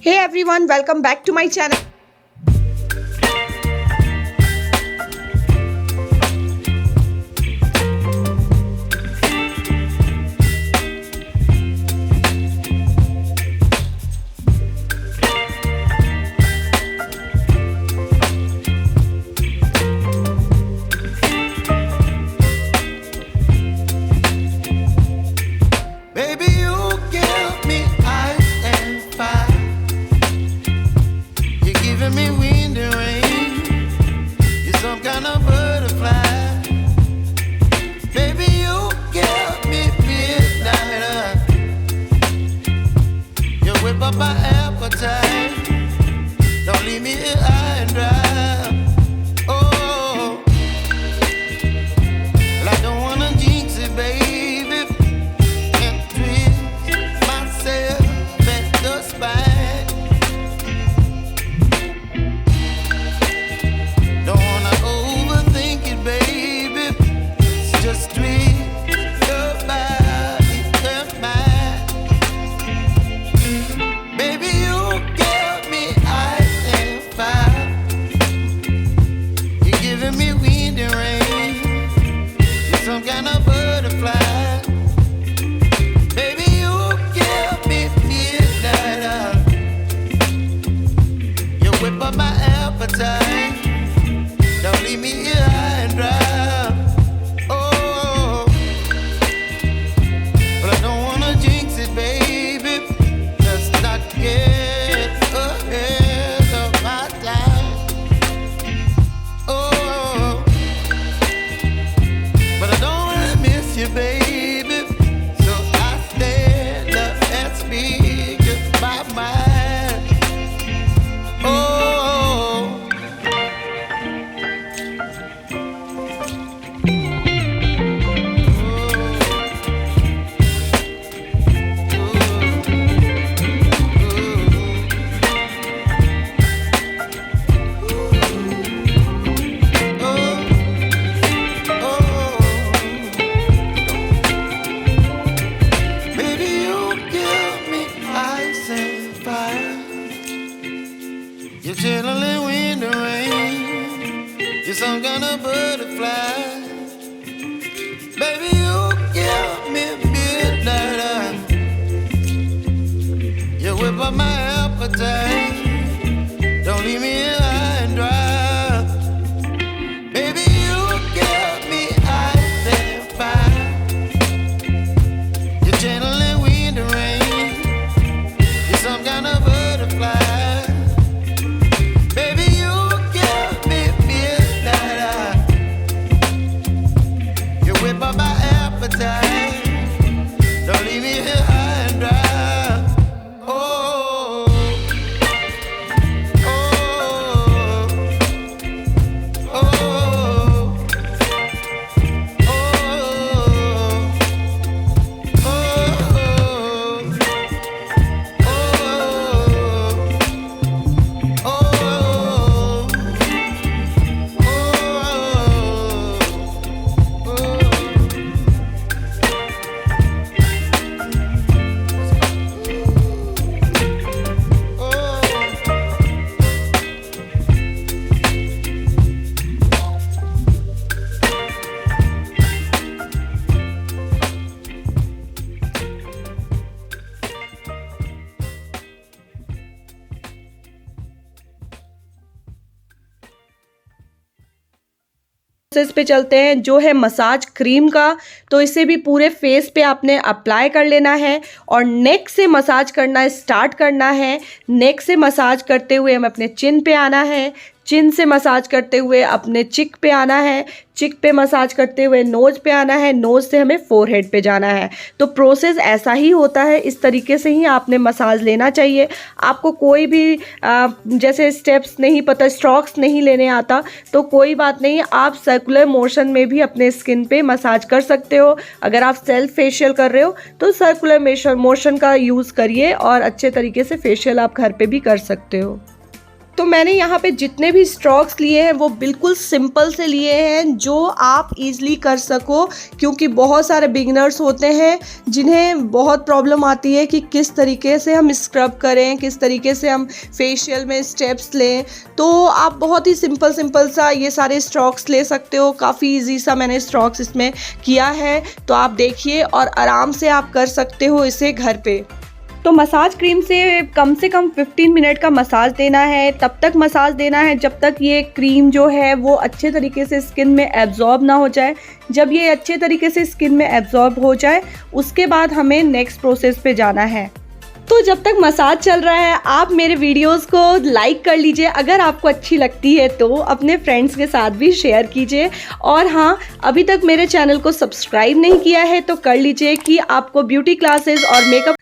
Hey everyone, welcome back to my channel. Process पे चलते हैं जो है मसाज क्रीम का। तो इसे भी पूरे फेस पे आपने अप्लाई कर लेना है और नेक से मसाज करना स्टार्ट करना है। नेक से मसाज करते हुए हमें अपने चिन पे आना है, चिन से मसाज करते हुए अपने चिक पे आना है, चिक पे मसाज करते हुए नोज पे आना है, नोज से हमें फोरहेड पे जाना है। तो प्रोसेस ऐसा ही होता है, इस तरीके से ही आपने मसाज लेना चाहिए। आपको कोई भी जैसे स्टेप्स नहीं पता, स्ट्रोक्स नहीं लेने आता तो कोई बात नहीं, आप सर्कुलर मोशन में भी अपने स्किन पे मसाज कर सकते हो। अगर आप सेल्फ फेशियल कर रहे हो तो सर्कुलर मोशन का यूज़ करिए और अच्छे तरीके से फेशियल आप घर पे भी कर सकते हो। तो तो मैंने यहाँ पे जितने भी स्ट्रोक्स लिए हैं वो बिल्कुल सिंपल से लिए हैं, जो आप इजीली कर सको, क्योंकि बहुत सारे बिगिनर्स होते हैं जिन्हें बहुत प्रॉब्लम आती है कि किस तरीके से हम स्क्रब करें, किस तरीके से हम फेशियल में स्टेप्स लें। तो आप बहुत ही सिंपल सा ये सारे स्ट्रोक्स ले सकते हो। काफ़ी इजी सा मैंने स्ट्रोक्स इसमें किया है, तो आप देखिए और आराम से आप कर सकते हो इसे घर पे। तो मसाज क्रीम से कम 15 मिनट का मसाज देना है। तब तक मसाज देना है जब तक ये क्रीम जो है वो अच्छे तरीके से स्किन में एब्जॉर्ब ना हो जाए। जब ये अच्छे तरीके से स्किन में एब्जॉर्ब हो जाए उसके बाद हमें नेक्स्ट प्रोसेस पे जाना है। तो जब तक मसाज चल रहा है आप मेरे वीडियोस को लाइक कर लीजिए, अगर आपको अच्छी लगती है तो अपने फ्रेंड्स के साथ भी शेयर कीजिए। और हाँ, अभी तक मेरे चैनल को सब्सक्राइब नहीं किया है तो कर लीजिए कि आपको ब्यूटी क्लासेस और मेकअप